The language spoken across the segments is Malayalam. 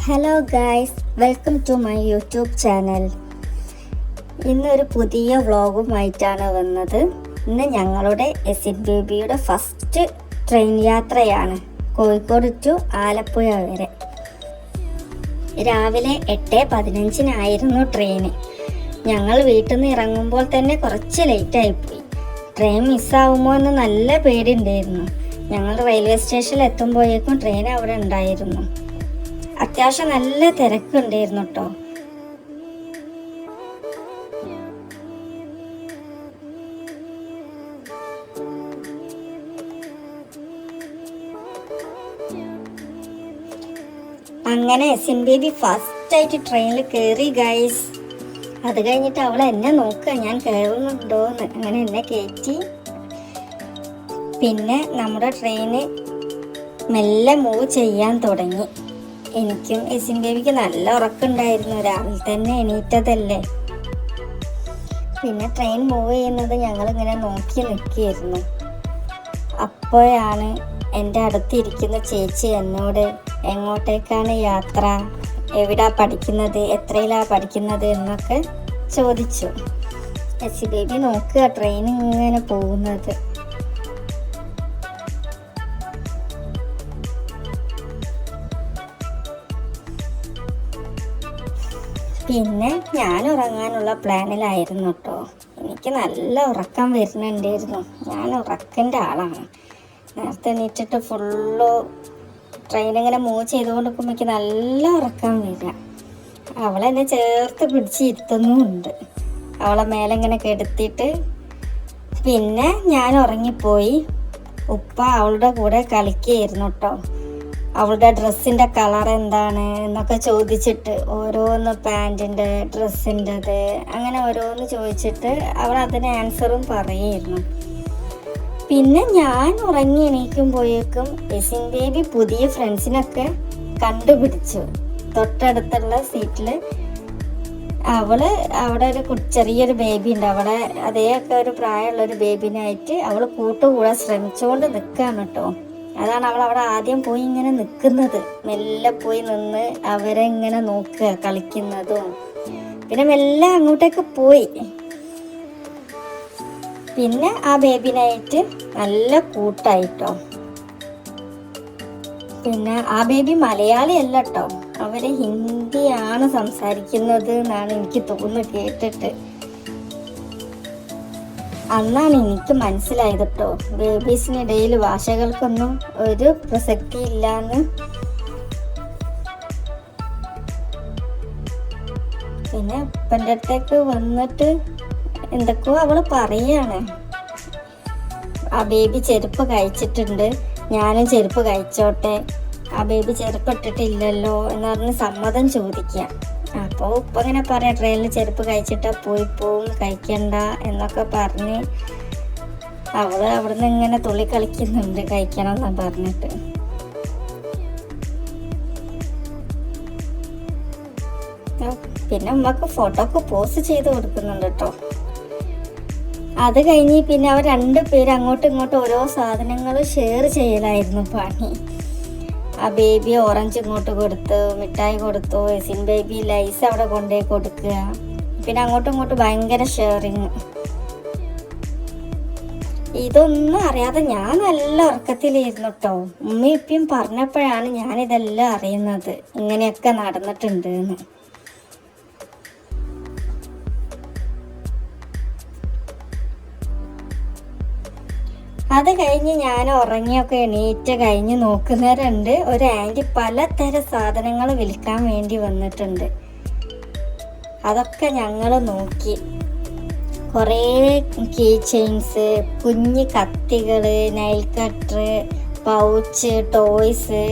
Hello guys, welcome to my YouTube channel. ഇന്നൊരു പുതിയ വ്ളോഗുമായിട്ടാണ് വന്നത്. ഇന്ന് ഞങ്ങളുടെ എസിൻ ബേബിയുടെ ഫസ്റ്റ് ട്രെയിൻ യാത്രയാണ് കോഴിക്കോട് ടു ആലപ്പുഴ വരെ. രാവിലെ 8:15 ട്രെയിന്. ഞങ്ങൾ വീട്ടിൽ നിന്ന് ഇറങ്ങുമ്പോൾ തന്നെ കുറച്ച് ലേറ്റായിപ്പോയി. ട്രെയിൻ മിസ്സാവുമോ എന്ന് നല്ല പേടിയുണ്ടായിരുന്നു. ഞങ്ങൾ റെയിൽവേ സ്റ്റേഷനിൽ എത്തുമ്പോഴേക്കും ട്രെയിൻ അവിടെ ഉണ്ടായിരുന്നു. അത്യാവശ്യം നല്ല തിരക്കുണ്ടായിരുന്നു കേട്ടോ. അങ്ങനെ എസിൻ ബേബി ഫസ്റ്റായിട്ട് ട്രെയിനിൽ കയറി ഗൈസ്. അത് കഴിഞ്ഞിട്ട് അവൾ എന്നെ നോക്കുക ഞാൻ കയറുന്നുണ്ടോന്ന്. അങ്ങനെ എന്നെ കയറ്റി. പിന്നെ നമ്മുടെ ട്രെയിന് മെല്ലെ മൂവ് ചെയ്യാൻ തുടങ്ങി. എനിക്കും എസിൻ ബേബിക്ക് നല്ല ഉറക്കമുണ്ടായിരുന്നു. രാവിലെ തന്നെ എണീറ്റതല്ലേ. പിന്നെ ട്രെയിൻ മൂവ് ചെയ്യുന്നത് ഞങ്ങളിങ്ങനെ നോക്കി നിൽക്കുകയായിരുന്നു. അപ്പോഴാണ് എൻ്റെ അടുത്തിരിക്കുന്ന ചേച്ചി എന്നോട് എങ്ങോട്ടേക്കാണ് യാത്ര, എവിടാ പഠിക്കുന്നത്, എത്രയിലാ പഠിക്കുന്നത് എന്നൊക്കെ ചോദിച്ചു. എസിൻ ബേബി നോക്കുക ട്രെയിൻ ഇങ്ങനെ പോകുന്നത്. പിന്നെ ഞാൻ ഉറങ്ങാനുള്ള പ്ലാനിലായിരുന്നു കേട്ടോ. എനിക്ക് നല്ല ഉറക്കം വരുന്നുണ്ടായിരുന്നു. ഞാൻ ഉറക്കൻ്റെ ആളാണ്. നേരത്തെ എണീറ്റിട്ട് ഫുള്ള് ട്രെയിനിങ്ങനെ മൂവ് ചെയ്തുകൊണ്ടിരിക്കുമ്പോൾ എനിക്ക് നല്ല ഉറക്കം വരിക. അവളെന്നെ ചേർത്ത് പിടിച്ചിരുത്തുന്നുമുണ്ട്. അവളെ മേലെ ഇങ്ങനെ കെടുത്തിയിട്ട്. പിന്നെ ഞാൻ ഉറങ്ങിപ്പോയി. ഉപ്പ അവളുടെ കൂടെ കളിക്കുകയായിരുന്നു കേട്ടോ. അവളുടെ ഡ്രസ്സിൻ്റെ കളർ എന്താണ് എന്നൊക്കെ ചോദിച്ചിട്ട് ഓരോന്ന്, പാൻറ്റിൻ്റെ, ഡ്രസ്സിൻ്റെത്, അങ്ങനെ ഓരോന്ന് ചോദിച്ചിട്ട് അവൾ അതിന് ആൻസറും പറയുമായിരുന്നു. പിന്നെ ഞാൻ ഉറങ്ങി എണീക്കുമ്പോഴേക്കും എസിൻ ബേബി പുതിയ ഫ്രണ്ട്സിനൊക്കെ കണ്ടുപിടിച്ചു. തൊട്ടടുത്തുള്ള സീറ്റിൽ അവിടെ ഒരു ചെറിയൊരു ബേബി ഉണ്ട്. അവിടെ അതേയൊക്കെ ഒരു പ്രായമുള്ളൊരു ബേബിനായിട്ട് അവൾ കൂട്ടുകൂടാൻ ശ്രമിച്ചുകൊണ്ട് നിൽക്കുകയാണ് കേട്ടോ. അതാണ് അവൾ അവിടെ ആദ്യം പോയി ഇങ്ങനെ നിൽക്കുന്നത്. മെല്ലെ പോയി നിന്ന് അവരെ ഇങ്ങനെ നോക്കുക കളിക്കുന്നതും. പിന്നെ മെല്ലെ അങ്ങോട്ടേക്ക് പോയി. പിന്നെ ആ ബേബിനായിട്ട് നല്ല കൂട്ടായിട്ടോ. പിന്നെ ആ ബേബി മലയാളി അല്ല കേട്ടോ, അവര് ഹിന്ദിയാണ് സംസാരിക്കുന്നത് എന്നാണ് എനിക്ക് തോന്നുന്നത് കേട്ടിട്ട്. അന്നാണ് എനിക്ക് മനസ്സിലായത് കേട്ടോ, ബേബീസിനിടയിൽ ഭാഷകൾക്കൊന്നും ഒരു പ്രസക്തി ഇല്ലാന്ന്. പിന്നെ ഉപ്പൻ്റെ അടുത്തേക്ക് വന്നിട്ട് എന്തൊക്കെയോ അവള് പറയാണ്. ആ ബേബി ചെരുപ്പ് കഴിച്ചിട്ടുണ്ട്, ഞാനും ചെരുപ്പ് കഴിച്ചോട്ടെ, ആ ബേബി ചെരുപ്പ് ഇട്ടിട്ടില്ലല്ലോ എന്ന് പറഞ്ഞ് സമ്മതം ചോദിക്കുക. അപ്പോൾ ഉപ്പ ഇങ്ങനെ പറയാം, ട്രെയിനിൽ ചെരുപ്പ് കഴിച്ചിട്ടാ പോവും, കഴിക്കണ്ട എന്നൊക്കെ പറഞ്ഞ് അവള് അവിടുന്ന് ഇങ്ങനെ തുള്ളി കളിക്കുന്നുണ്ട് കഴിക്കണം എന്ന് പറഞ്ഞിട്ട്. പിന്നെ ഉമ്മക്ക് ഫോട്ടോ ഒക്കെ പോസ്റ്റ് ചെയ്ത് കൊടുക്കുന്നുണ്ട് കേട്ടോ. അത് കഴിഞ്ഞ് പിന്നെ അവർ രണ്ടുപേരും അങ്ങോട്ടും ഇങ്ങോട്ടും ഓരോ സാധനങ്ങൾ ഷെയർ ചെയ്യലായിരുന്നു പണി. ആ ബേബി ഓറഞ്ച് ഇങ്ങോട്ട് കൊടുത്തു, മിഠായി കൊടുത്തു, എസിൻ ബേബി ലൈസ് അവിടെ കൊണ്ടുപോയി കൊടുക്കുക. പിന്നെ അങ്ങോട്ടും ഇങ്ങോട്ടും ഭയങ്കര ഷെയറിങ്. ഇതൊന്നും അറിയാതെ ഞാൻ നല്ല ഉറക്കത്തിലായിരുന്നു കേട്ടോ. ഉമ്മയും ഇപ്പം പറഞ്ഞപ്പോഴാണ് ഞാനിതെല്ലാം അറിയുന്നത്, ഇങ്ങനെയൊക്കെ നടന്നിട്ടുണ്ട് എന്ന്. അത് കഴിഞ്ഞ് ഞാൻ ഉറങ്ങിയൊക്കെ എണീറ്റ് കഴിഞ്ഞ് നോക്കുന്നവരുണ്ട്. ഒരു ആൻറ്റി പലതരം സാധനങ്ങൾ വിൽക്കാൻ വേണ്ടി വന്നിട്ടുണ്ട്. അതൊക്കെ ഞങ്ങൾ നോക്കി. കുറേ കീ ചെയിൻസ്, കുഞ്ഞ് കത്തികൾ, നൈൽ കട്ടർ, പൗച്ച്, ടോയ്സ്,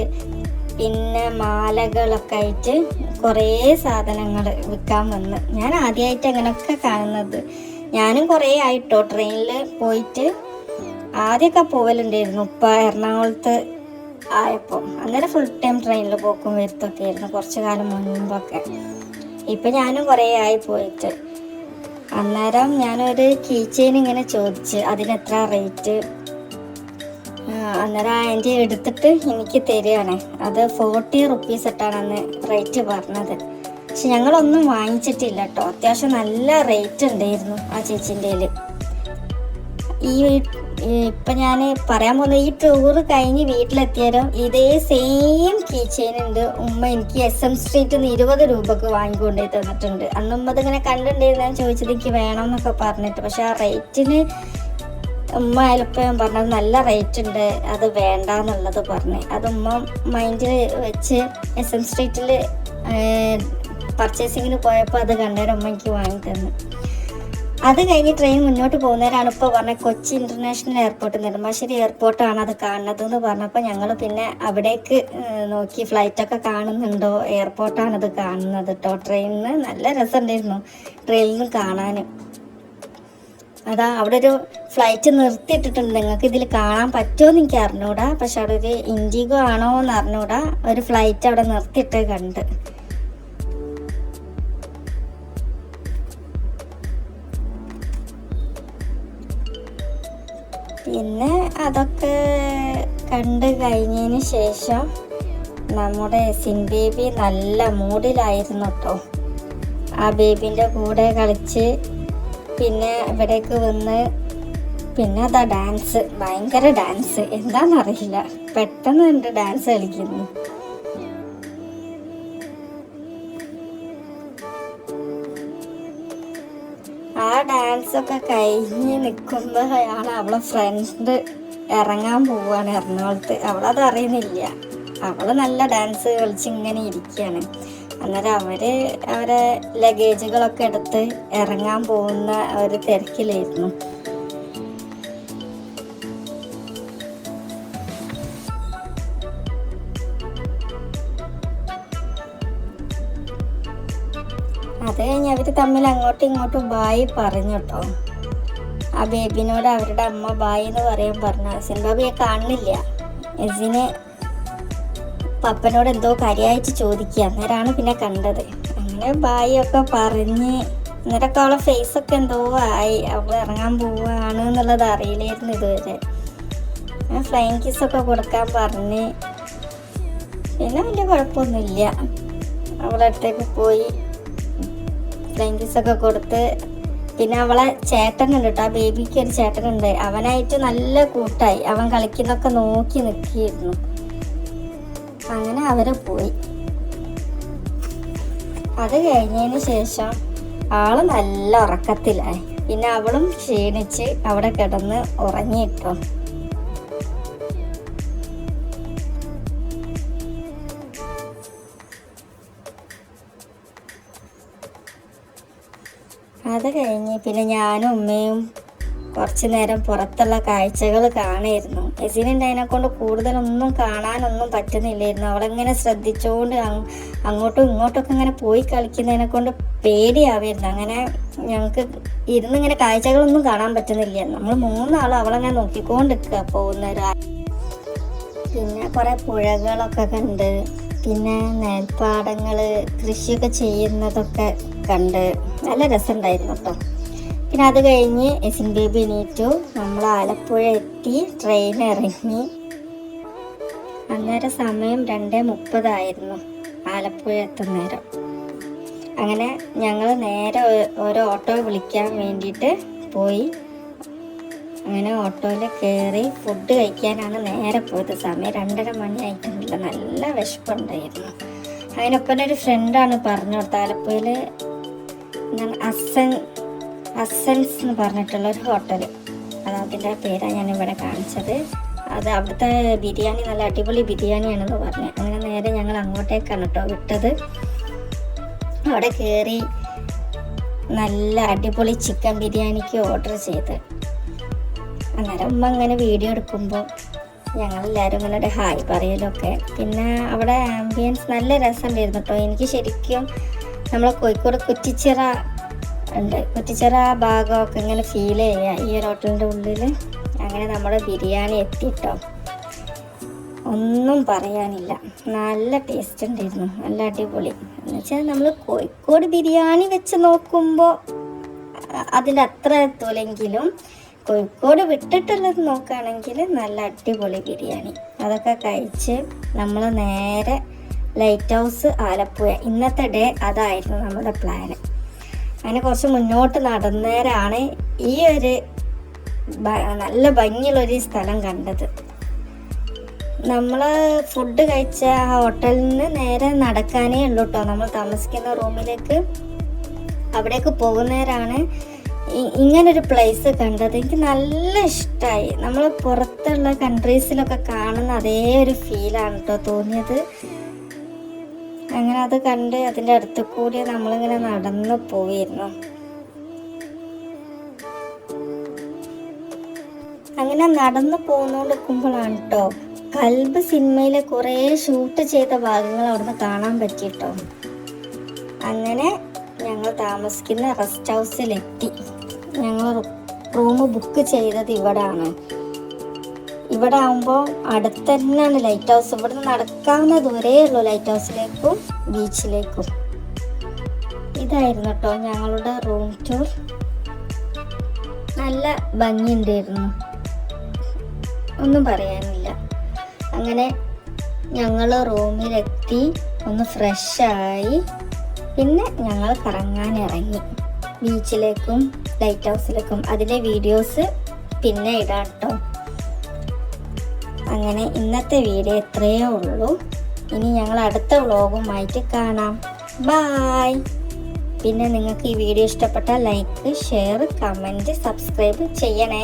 പിന്നെ മാലകളൊക്കെ ആയിട്ട് കുറേ സാധനങ്ങൾ വിൽക്കാൻ വന്ന്. ഞാൻ ആദ്യമായിട്ട് അങ്ങനെയൊക്കെ കാണുന്നത്. ഞാനും കുറേ ആയിട്ടോ ട്രെയിനിൽ പോയിട്ട്. ആദ്യമൊക്കെ പോവലുണ്ടായിരുന്നു ഉപ്പ എറണാകുളത്ത് ആയപ്പോൾ. അന്നേരം ഫുൾ ടൈം ട്രെയിനിൽ പോക്കും വരുത്തൊക്കെ ആയിരുന്നു കുറച്ചു കാലം മുൻപൊക്കെ. ഇപ്പം ഞാനും കുറേ ആയി പോയിട്ട്. അന്നേരം ഞാനൊരു കീ ചെയിൻ ഇങ്ങനെ ചോദിച്ച് അതിനെത്ര റേറ്റ്, അന്നേരം ആ ആൻറ്റി എടുത്തിട്ട് എനിക്ക് തരികയാണ്. അത് 40 റുപ്പീസ് ഇട്ടാണ് അന്ന് റേറ്റ് പറഞ്ഞത്. പക്ഷെ ഞങ്ങളൊന്നും വാങ്ങിച്ചിട്ടില്ല കേട്ടോ. അത്യാവശ്യം നല്ല റേറ്റ് ഉണ്ടായിരുന്നു ആ ചേച്ചിൻ്റെ കയ്യിൽ. ഇപ്പം ഞാൻ പറയാൻ പോകുന്നത്, ഈ ടൂറ് കഴിഞ്ഞ് വീട്ടിലെത്തിയാലും ഇതേ സെയിം കീ ചെയിൻ ഉണ്ട്. ഉമ്മ എനിക്ക് SM സ്ട്രീറ്റിൽ നിന്ന് 20 രൂപക്ക് വാങ്ങിക്കൊണ്ടേ തന്നിട്ടുണ്ട്. അന്ന് ഉമ്മ അതിങ്ങനെ കണ്ടിട്ടുണ്ടായിരുന്നു. ഞാൻ ചോദിച്ചത് എനിക്ക് വേണം എന്നൊക്കെ പറഞ്ഞിട്ട്. പക്ഷെ ആ റേറ്റിന് ഉമ്മ അയലപ്പം പറഞ്ഞത് നല്ല റേറ്റ് ഉണ്ട്, അത് വേണ്ടെന്നുള്ളത് പറഞ്ഞ്. അത് ഉമ്മ മൈൻഡിൽ വെച്ച് SM സ്ട്രീറ്റിൽ പർച്ചേസിങ്ങിന് പോയപ്പോൾ അത് കണ്ടേരം ഉമ്മ എനിക്ക് വാങ്ങി തന്നു. അത് കഴിഞ്ഞ് ട്രെയിൻ മുന്നോട്ട് പോകുന്നവരാണ് ഇപ്പോൾ പറഞ്ഞത് കൊച്ചി ഇൻ്റർനാഷണൽ എയർപോർട്ട്, നെടുമ്പാശ്ശേരി എയർപോർട്ടാണ് അത് കാണുന്നതെന്ന് പറഞ്ഞപ്പോൾ ഞങ്ങൾ പിന്നെ അവിടേക്ക് നോക്കി, ഫ്ലൈറ്റൊക്കെ കാണുന്നുണ്ടോ, എയർപോർട്ടാണത് കാണുന്നത് കേട്ടോ. ട്രെയിനിന് നല്ല രസമുണ്ടായിരുന്നു ട്രെയിനിൽ നിന്ന് കാണാൻ. അതാ അവിടെ ഒരു ഫ്ലൈറ്റ് നിർത്തിയിട്ടിട്ടുണ്ട്. നിങ്ങൾക്ക് ഇതിൽ കാണാൻ പറ്റുമോ എന്ന് എനിക്ക് അറിഞ്ഞൂടാ. പക്ഷെ അവിടെ ഒരു ഇൻഡിഗോ ആണോ എന്ന് അറിഞ്ഞൂടാ, ഒരു ഫ്ലൈറ്റ് അവിടെ നിർത്തിയിട്ട് കണ്ട്. പിന്നെ അതൊക്കെ കണ്ട് കഴിഞ്ഞതിന് ശേഷം നമ്മുടെ സിൻ ബേബി നല്ല മൂഡിലായിരുന്നു കേട്ടോ. ആ ബേബിൻ്റെ കൂടെ കളിച്ച് പിന്നെ ഇവിടേക്ക് വന്ന് പിന്നെ അതാ ഡാൻസ്, ഭയങ്കര ഡാൻസ്, എന്താണെന്നറിയില്ല, പെട്ടെന്ന് ഉണ്ട് ഡാൻസ് കളിക്കുന്നു. ആ ഡാൻസൊക്കെ കഴിഞ്ഞ് നിൽക്കുമ്പോഴാണ് അവളെ ഫ്രണ്ട് ഇറങ്ങാൻ പോവുകയാണ് എറണാകുളത്ത്. അവളത് അറിയുന്നില്ല. അവൾ നല്ല ഡാൻസ് കളിച്ച് ഇങ്ങനെ ഇരിക്കുകയാണ്. അന്നേരം അവരെ ലഗേജുകളൊക്കെ എടുത്ത് ഇറങ്ങാൻ പോകുന്ന ഒരു തിരക്കിലായിരുന്നു. അത് കഴിഞ്ഞ് അവർ തമ്മിൽ അങ്ങോട്ടും ഇങ്ങോട്ടും ബായ് പറഞ്ഞു കേട്ടോ. ആ ബേബിനോട് അവരുടെ അമ്മ ബായ് എന്ന് പറയാൻ പറഞ്ഞു. സിൻ ബാബിയെ കാണുന്നില്ല. എസിന് പപ്പനോട് എന്തോ കാര്യമായിട്ട് ചോദിക്കുക. അന്നേരമാണ് പിന്നെ കണ്ടത്. അങ്ങനെ ബായ് ഒക്കെ പറഞ്ഞ് അന്നേരമൊക്കെ അവളെ ഫേസൊക്കെ എന്തോ ആയി. അവൾ ഇറങ്ങാൻ പോവുകയാണ് എന്നുള്ളത് അറിയില്ലായിരുന്നു ഇതുവരെ. ഫ്ലൈങ് കിസ്സൊക്കെ കൊടുക്കാൻ പറഞ്ഞ് പിന്നെ വലിയ കുഴപ്പമൊന്നുമില്ല. അവളെ അടുത്തേക്ക് പോയി ഫ്ലൈങ് കിസ്സൊക്കെ കൊടുത്ത്. പിന്നെ അവളെ ചേട്ടനുണ്ട് കേട്ടോ, ആ ബേബിക്ക് ഒരു ചേട്ടനുണ്ട്. അവനായിട്ട് നല്ല കൂട്ടായി. അവൻ കളിക്കുന്നൊക്കെ നോക്കി നിൽക്കിയിരുന്നു. അങ്ങനെ അവരെ പോയി. അത് കഴിഞ്ഞതിന് ശേഷം ആള് നല്ല ഉറക്കത്തിലായി. പിന്നെ അവളും ക്ഷീണിച്ച് അവിടെ കിടന്ന് ഉറങ്ങിയിട്ടോ. അത് കഴിഞ്ഞ് പിന്നെ ഞാനും ഉമ്മയും കുറച്ച് നേരം പുറത്തുള്ള കാഴ്ചകൾ കാണായിരുന്നു. എസിനുണ്ടതിനെ കൊണ്ട് കൂടുതലൊന്നും കാണാനൊന്നും പറ്റുന്നില്ലായിരുന്നു. അവളെങ്ങനെ ശ്രദ്ധിച്ചുകൊണ്ട് അങ്ങോട്ടും ഇങ്ങോട്ടൊക്കെ ഇങ്ങനെ പോയി കളിക്കുന്നതിനെ കൊണ്ട് പേടിയാവായിരുന്നു. അങ്ങനെ ഞങ്ങൾക്ക് ഇരുന്നിങ്ങനെ കാഴ്ചകളൊന്നും കാണാൻ പറ്റുന്നില്ല. നമ്മൾ 3 ആളും അവളങ്ങനെ നോക്കിക്കൊണ്ടിരിക്കുക പോകുന്ന. പിന്നെ കുറേ പുഴകളൊക്കെ കണ്ട്, പിന്നെ നെൽപ്പാടങ്ങൾ, കൃഷിയൊക്കെ ചെയ്യുന്നതൊക്കെ കണ്ട് നല്ല രസമുണ്ടായിരുന്നു കേട്ടോ. പിന്നെ അത് കഴിഞ്ഞ് എസിൻ ബേബി എണീറ്റു. നമ്മൾ ആലപ്പുഴ എത്തി, ട്രെയിൻ ഇറങ്ങി. അന്നേരം സമയം 2:30 ആയിരുന്നു ആലപ്പുഴ എത്തുന്നേരം. അങ്ങനെ ഞങ്ങൾ നേരെ ഒരു ഓട്ടോ വിളിക്കാൻ വേണ്ടിയിട്ട് പോയി. അങ്ങനെ ഓട്ടോയിൽ കയറി ഫുഡ് കഴിക്കാനാണ് നേരെ പോയത്. സമയം 2:30 മണി ആയിട്ടുണ്ടല്ലോ. നല്ല വിശപ്പുണ്ടായിരുന്നു. അതിനൊപ്പം ഒരു ഫ്രണ്ടാണ് പറഞ്ഞു കൊടുത്തത്. ആലപ്പുഴയിൽ അസൻസ് എന്ന് പറഞ്ഞിട്ടുള്ളൊരു ഹോട്ടൽ, അതിൻ്റെ പേരാണ് ഞാനിവിടെ കാണിച്ചത്. അത് അവിടുത്തെ ബിരിയാണി നല്ല അടിപൊളി ബിരിയാണിയാണെന്ന് പറഞ്ഞു. അങ്ങനെ നേരെ ഞങ്ങൾ അങ്ങോട്ടേക്കാണ് കേട്ടോ വിട്ടത്. അവിടെ കയറി നല്ല അടിപൊളി ചിക്കൻ ബിരിയാണിക്ക് ഓർഡർ ചെയ്ത്. അന്നേരം ഉമ്മ ഇങ്ങനെ വീഡിയോ എടുക്കുമ്പോൾ ഞങ്ങളെല്ലാവരും ഇങ്ങനെ ഒരു ഹായ് പറയലൊക്കെ. പിന്നെ അവിടെ ആംബിയൻസ് നല്ല രസമുണ്ടായിരുന്നു കേട്ടോ. എനിക്ക് ശരിക്കും നമ്മളെ കോഴിക്കോട് കുറ്റിച്ചിറ ഉണ്ട്, കുറ്റിച്ചിറ ഭാഗമൊക്കെ ഇങ്ങനെ ഫീൽ ചെയ്യുക ഈ ഒരു ഹോട്ടലിൻ്റെ ഉള്ളിൽ. അങ്ങനെ നമ്മുടെ ബിരിയാണി എത്തിട്ടോ. ഒന്നും പറയാനില്ല, നല്ല ടേസ്റ്റ് ഉണ്ടായിരുന്നു, നല്ല അടിപൊളി. എന്നുവെച്ചാൽ നമ്മൾ കോഴിക്കോട് ബിരിയാണി വെച്ച് നോക്കുമ്പോൾ അതിൻ്റെ അത്ര എത്തൂലെങ്കിലും കോഴിക്കോട് വിട്ടിട്ടുള്ളത് നോക്കുകയാണെങ്കിൽ നല്ല അടിപൊളി ബിരിയാണി. അതൊക്കെ കഴിച്ച് നമ്മൾ നേരെ ലൈറ്റ് ഹൗസ് ആലപ്പുഴ. ഇന്നത്തെ ഡേ അതായിരുന്നു നമ്മുടെ പ്ലാന്. അങ്ങനെ കുറച്ച് മുന്നോട്ട് നടന്നേരാണ് ഈ ഒരു നല്ല ഭംഗിയുള്ളൊരു സ്ഥലം കണ്ടത്. നമ്മൾ ഫുഡ് കഴിച്ച ആ ഹോട്ടലിൽ നിന്ന് നേരെ നടക്കാനേ ഉള്ളൂ കേട്ടോ നമ്മൾ താമസിക്കുന്ന റൂമിലേക്ക്. അവിടേക്ക് പോകുന്നേരാണ് ഇങ്ങനൊരു പ്ലേസ് കണ്ടത്. എനിക്ക് നല്ല ഇഷ്ടമായി. നമ്മൾ പുറത്തുള്ള കൺട്രീസിലൊക്കെ കാണുന്ന അതേ ഒരു ഫീലാണ് കേട്ടോ തോന്നിയത്. അങ്ങനെ അത് കണ്ട് അതിൻ്റെ അടുത്ത് കൂടി നമ്മളിങ്ങനെ നടന്നു പോയിരുന്നു. അങ്ങനെ നടന്നു പോന്നുകൊണ്ടിരിക്കുമ്പോഴാണ് കേട്ടോ കൽബ് സിനിമയിലെ കുറേ ഷൂട്ട് ചെയ്ത ഭാഗങ്ങൾ അവിടുന്ന് കാണാൻ പറ്റിട്ടോ. അങ്ങനെ ഞങ്ങൾ താമസിക്കുന്ന റെസ്റ്റ് ഹൗസിലെത്തി. ഞങ്ങൾ റൂം ബുക്ക് ചെയ്തത് ഇവിടാണ്. ഇവിടെ ആകുമ്പോൾ അടുത്ത് തന്നെയാണ് ലൈറ്റ് ഹൗസ്. ഇവിടുന്ന് നടക്കാവുന്ന ദൂരേ ഉള്ളൂ ലൈറ്റ് ഹൗസിലേക്കും ബീച്ചിലേക്കും. ഇതായിരുന്നു കേട്ടോ ഞങ്ങളുടെ റൂം ടൂർ. നല്ല ഭംഗിയുണ്ടായിരുന്നു, ഒന്നും പറയാനില്ല. അങ്ങനെ ഞങ്ങൾ റൂമിലെത്തി ഒന്ന് ഫ്രഷായി. പിന്നെ ഞങ്ങൾ കറങ്ങാൻ ഇറങ്ങി ബീച്ചിലേക്കും ലൈറ്റ് ഹൗസിലേക്കും. അതിലെ വീഡിയോസ് പിന്നെ ഇടാം കേട്ടോ. അങ്ങനെ ഇന്നത്തെ വീഡിയോ ഇത്രയേ ഉള്ളൂ. ഇനി ഞങ്ങൾ അടുത്ത വ്ളോഗുമായിട്ട് കാണാം. ബായ്. പിന്നെ നിങ്ങൾക്ക് ഈ വീഡിയോ ഇഷ്ടപ്പെട്ടാൽ ലൈക്ക്, ഷെയർ, കമൻറ്റ്, സബ്സ്ക്രൈബ് ചെയ്യണേ.